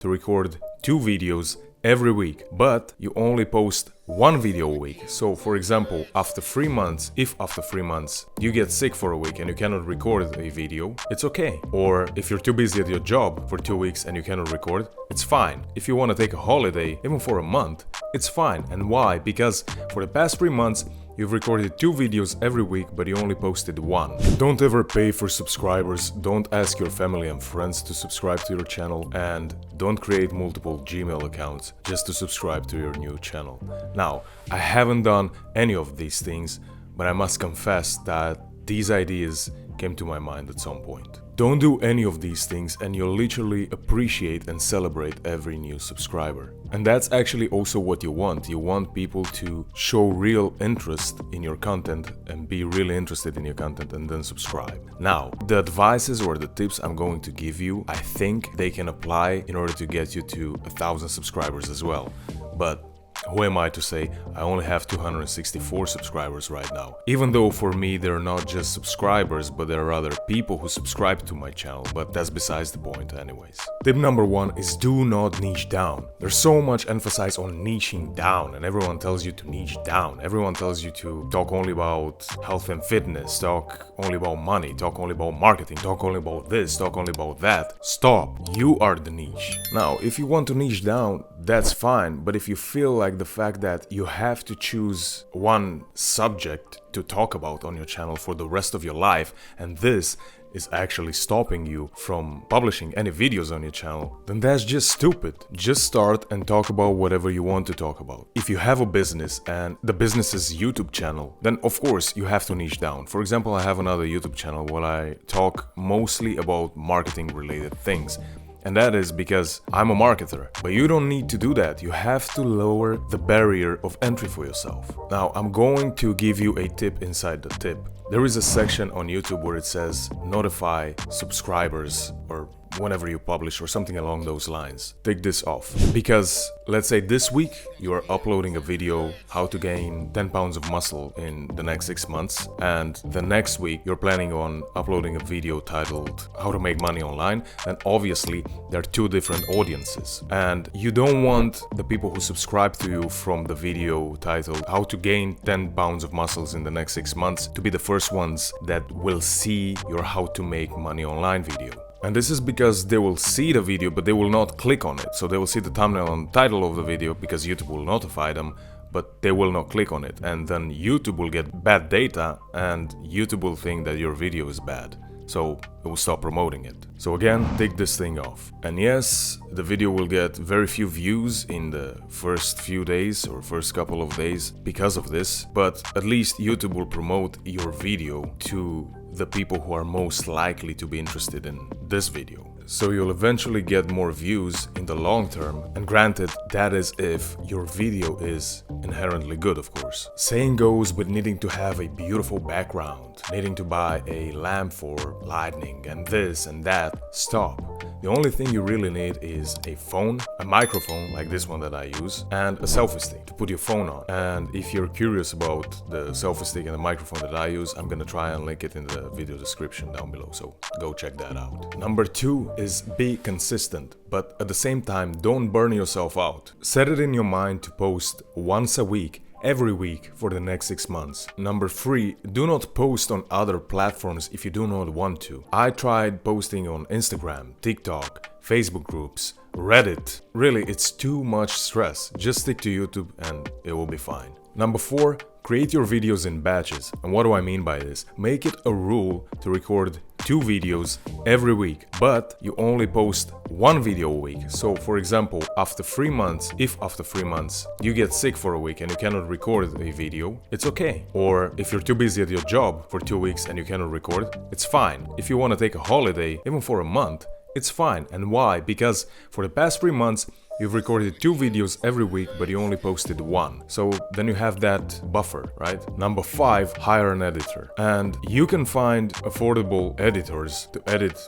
to record 2 videos every week, but you only post 1 video a week. So for example, after 3 months, if after 3 months you get sick for a week and you cannot record a video, it's okay. Or if you're too busy at your job for 2 weeks and you cannot record, it's fine. If you want to take a holiday, even for a month, it's fine. And why? Because for the past 3 months, you've recorded 2 videos every week, but you only posted 1. Don't ever pay for subscribers, don't ask your family and friends to subscribe to your channel, and don't create multiple Gmail accounts just to subscribe to your new channel. Now, I haven't done any of these things, but I must confess that these ideas came to my mind at some point. Don't do any of these things and you'll literally appreciate and celebrate every new subscriber. And that's actually also what you want. You want people to show real interest in your content and be really interested in your content and then subscribe. Now, the advices or the tips I'm going to give you, I think they can apply in order to get you to 1,000 subscribers as well. But who am I to say I only have 264 subscribers right now? Even though for me they're not just subscribers, but there are other people who subscribe to my channel, but that's besides the point anyways. Tip number 1 is do not niche down. There's so much emphasis on niching down and everyone tells you to niche down. Everyone tells you to talk only about health and fitness, talk only about money, talk only about marketing, talk only about this, talk only about that. Stop. You are the niche. Now, if you want to niche down, that's fine, but if you feel like the fact that you have to choose one subject to talk about on your channel for the rest of your life, and this is actually stopping you from publishing any videos on your channel, then that's just stupid. Just start and talk about whatever you want to talk about. If you have a business and the business is YouTube channel, then of course you have to niche down. For example, I have another YouTube channel where I talk mostly about marketing related things. And that is because I'm a marketer. But you don't need to do that. You have to lower the barrier of entry for yourself. Now, I'm going to give you a tip inside the tip. There is a section on YouTube where it says notify subscribers or whenever you publish or something along those lines. Take this off. Because let's say this week you are uploading a video how to gain 10 pounds of muscle in the next 6 months, and the next week you're planning on uploading a video titled how to make money online, then obviously there are 2 different audiences. And you don't want the people who subscribe to you from the video titled how to gain 10 pounds of muscles in the next 6 months to be the first ones that will see your how to make money online video. And this is because they will see the video, but they will not click on it. So they will see the thumbnail and title of the video because YouTube will notify them, but they will not click on it. And then YouTube will get bad data and YouTube will think that your video is bad. So it will stop promoting it. So again, take this thing off. And yes, the video will get very few views in the first few days or first couple of days because of this, but at least YouTube will promote your video to the people who are most likely to be interested in this video. So you'll eventually get more views in the long term, and granted, that is if your video is inherently good, of course. Saying goes with needing to have a beautiful background, needing to buy a lamp for lighting and this and that. Stop. The only thing you really need is a phone, a microphone like this one that I use, and a selfie stick to put your phone on. And if you're curious about the selfie stick and the microphone that I use, I'm gonna try and link it in the video description down below, so go check that out. Number 2 is be consistent, but at the same time don't burn yourself out. Set it in your mind to post once a week, every week for the next 6 months. Number 3, do not post on other platforms if you do not want to. I tried posting on Instagram, TikTok, Facebook groups, Reddit. Really, it's too much stress. Just stick to YouTube and it will be fine. Number 4, create your videos in batches. And what do I mean by this? Make it a rule to record 2 videos every week, but you only post 1 video a week. So for example, after 3 months, if after 3 months you get sick for a week and you cannot record a video, it's okay. Or if you're too busy at your job for 2 weeks and you cannot record, it's fine. If you want to take a holiday, even for a month, it's fine. And why? Because for the past 3 months, you've recorded 2 videos every week, but you only posted 1. So then you have that buffer, right? Number 5, hire an editor. And you can find affordable editors to edit,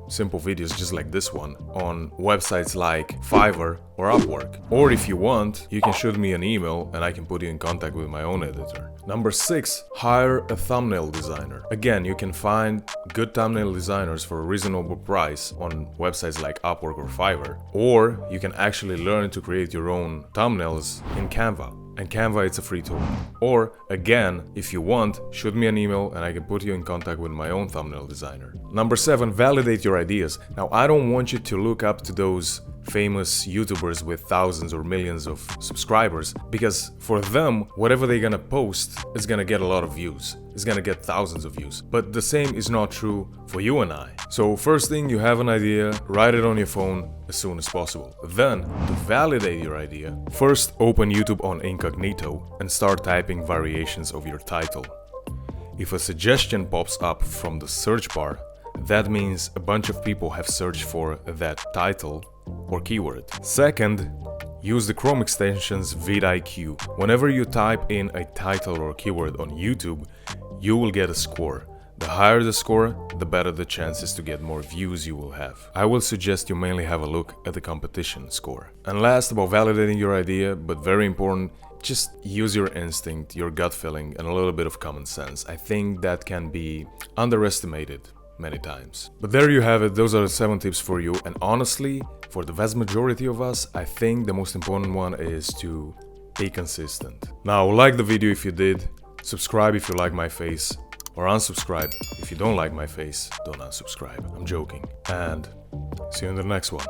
simple videos just like this one on websites like Fiverr or Upwork. Or if you want, you can shoot me an email and I can put you in contact with my own editor. Number 6, hire a thumbnail designer. Again, you can find good thumbnail designers for a reasonable price on websites like Upwork or Fiverr. Or you can actually learn to create your own thumbnails in Canva. And Canva, it's a free tool. Or again, if you want, shoot me an email and I can put you in contact with my own thumbnail designer. Number 7, validate your ideas. Now, I don't want you to look up to those famous YouTubers with thousands or millions of subscribers, because for them, whatever they're gonna post is gonna get a lot of views. It's gonna get thousands of views. But the same is not true for you and I. So first thing, you have an idea, write it on your phone as soon as possible. Then, to validate your idea, first open YouTube on incognito and start typing variations of your title. If a suggestion pops up from the search bar, that means a bunch of people have searched for that title or keyword. Second, use the Chrome extensions vidIQ. Whenever you type in a title or keyword on YouTube, you will get a score. The higher the score, the better the chances to get more views you will have. I will suggest you mainly have a look at the competition score. And last, about validating your idea, but very important, just use your instinct, your gut feeling, and a little bit of common sense. I think that can be underestimated many times. But there you have it, those are the 7 tips for you, and honestly, for the vast majority of us, I think the most important one is to be consistent. Now, like the video if you did, subscribe if you like my face, or unsubscribe if you don't like my face. Don't unsubscribe, I'm joking. And see you in the next one.